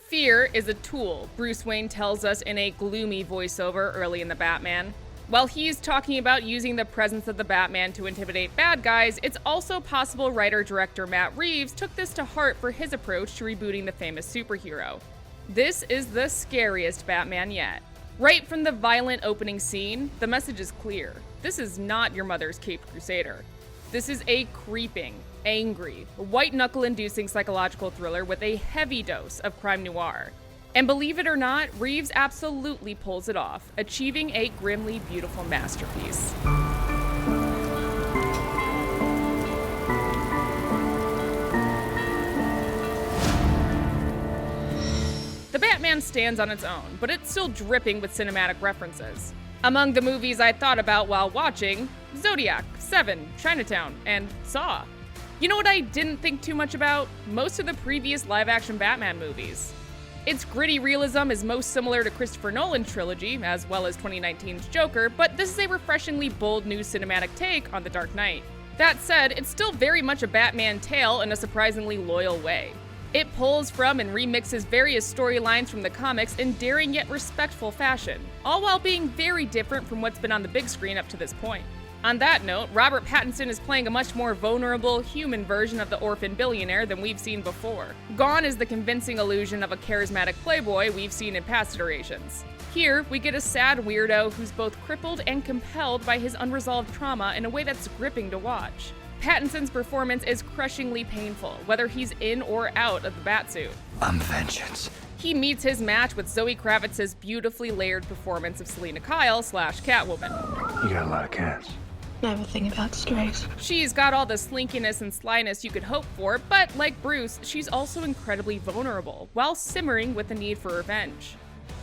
Fear is a tool, Bruce Wayne tells us in a gloomy voiceover early in the Batman. While he's talking about using the presence of the Batman to intimidate bad guys, it's also possible writer-director Matt Reeves took this to heart for his approach to rebooting the famous superhero. This is the scariest Batman yet. Right from the violent opening scene, the message is clear. This is not your mother's Caped Crusader. This is a creeping, angry, white-knuckle-inducing psychological thriller with a heavy dose of crime noir. And believe it or not, Reeves absolutely pulls it off, achieving a grimly beautiful masterpiece. The Batman stands on its own, but it's still dripping with cinematic references. Among the movies I thought about while watching, Zodiac, Seven, Chinatown, and Saw. You know what I didn't think too much about? Most of the previous live-action Batman movies. Its gritty realism is most similar to Christopher Nolan's trilogy, as well as 2019's Joker, but this is a refreshingly bold new cinematic take on The Dark Knight. That said, it's still very much a Batman tale in a surprisingly loyal way. It pulls from and remixes various storylines from the comics in daring yet respectful fashion, all while being very different from what's been on the big screen up to this point. On that note, Robert Pattinson is playing a much more vulnerable, human version of the orphan billionaire than we've seen before. Gone is the convincing illusion of a charismatic playboy we've seen in past iterations. Here, we get a sad weirdo who's both crippled and compelled by his unresolved trauma in a way that's gripping to watch. Pattinson's performance is crushingly painful, whether he's in or out of the batsuit. I'm vengeance. He meets his match with Zoe Kravitz's beautifully layered performance of Selina Kyle / Catwoman. You got a lot of cats. Never think about strays. She's got all the slinkiness and slyness you could hope for, but like Bruce, she's also incredibly vulnerable, while simmering with the need for revenge.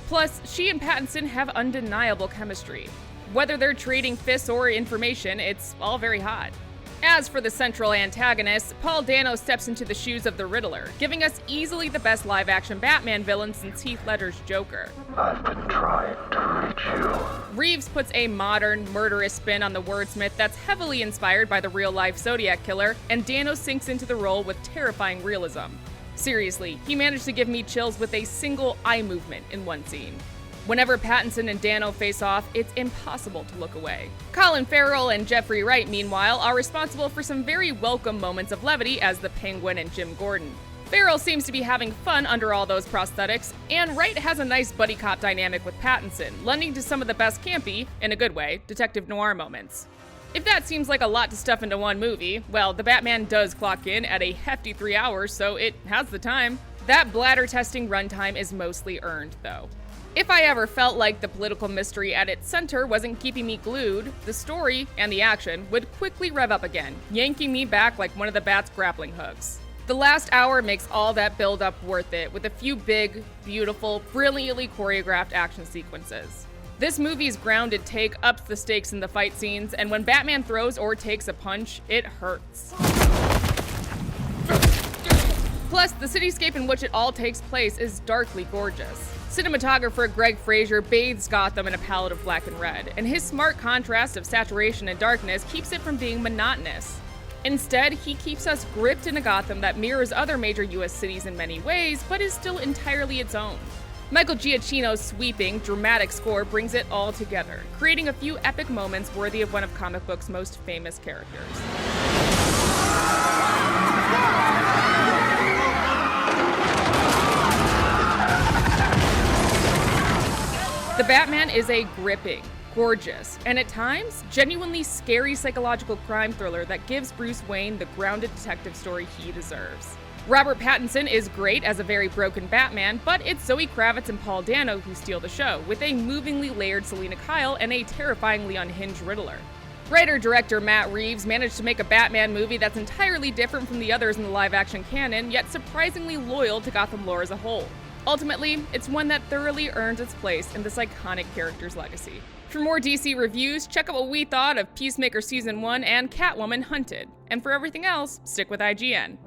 Plus, she and Pattinson have undeniable chemistry. Whether they're trading fists or information, it's all very hot. As for the central antagonist, Paul Dano steps into the shoes of the Riddler, giving us easily the best live-action Batman villain since Heath Ledger's Joker. I've been trying to reach you. Reeves puts a modern, murderous spin on the wordsmith that's heavily inspired by the real-life Zodiac killer, and Dano sinks into the role with terrifying realism. Seriously, he managed to give me chills with a single eye movement in one scene. Whenever Pattinson and Dano face off, it's impossible to look away. Colin Farrell and Jeffrey Wright, meanwhile, are responsible for some very welcome moments of levity as the Penguin and Jim Gordon. Farrell seems to be having fun under all those prosthetics, and Wright has a nice buddy cop dynamic with Pattinson, lending to some of the best campy, in a good way, detective noir moments. If that seems like a lot to stuff into one movie, well, the Batman does clock in at a hefty 3 hours, so it has the time. That bladder-testing runtime is mostly earned, though. If I ever felt like the political mystery at its center wasn't keeping me glued, the story, and the action, would quickly rev up again, yanking me back like one of the Bat's grappling hooks. The last hour makes all that build-up worth it, with a few big, beautiful, brilliantly choreographed action sequences. This movie's grounded take ups the stakes in the fight scenes, and when Batman throws or takes a punch, it hurts. Plus, the cityscape in which it all takes place is darkly gorgeous. Cinematographer Greg Fraser bathes Gotham in a palette of black and red, and his smart contrast of saturation and darkness keeps it from being monotonous. Instead, he keeps us gripped in a Gotham that mirrors other major US cities in many ways, but is still entirely its own. Michael Giacchino's sweeping, dramatic score brings it all together, creating a few epic moments worthy of one of comic books' most famous characters. The Batman is a gripping, gorgeous, and at times, genuinely scary psychological crime thriller that gives Bruce Wayne the grounded detective story he deserves. Robert Pattinson is great as a very broken Batman, but it's Zoe Kravitz and Paul Dano who steal the show, with a movingly layered Selina Kyle and a terrifyingly unhinged Riddler. Writer-director Matt Reeves managed to make a Batman movie that's entirely different from the others in the live-action canon, yet surprisingly loyal to Gotham lore as a whole. Ultimately, it's one that thoroughly earns its place in this iconic character's legacy. For more DC reviews, check out what we thought of Peacemaker Season 1 and Catwoman Hunted. And for everything else, stick with IGN.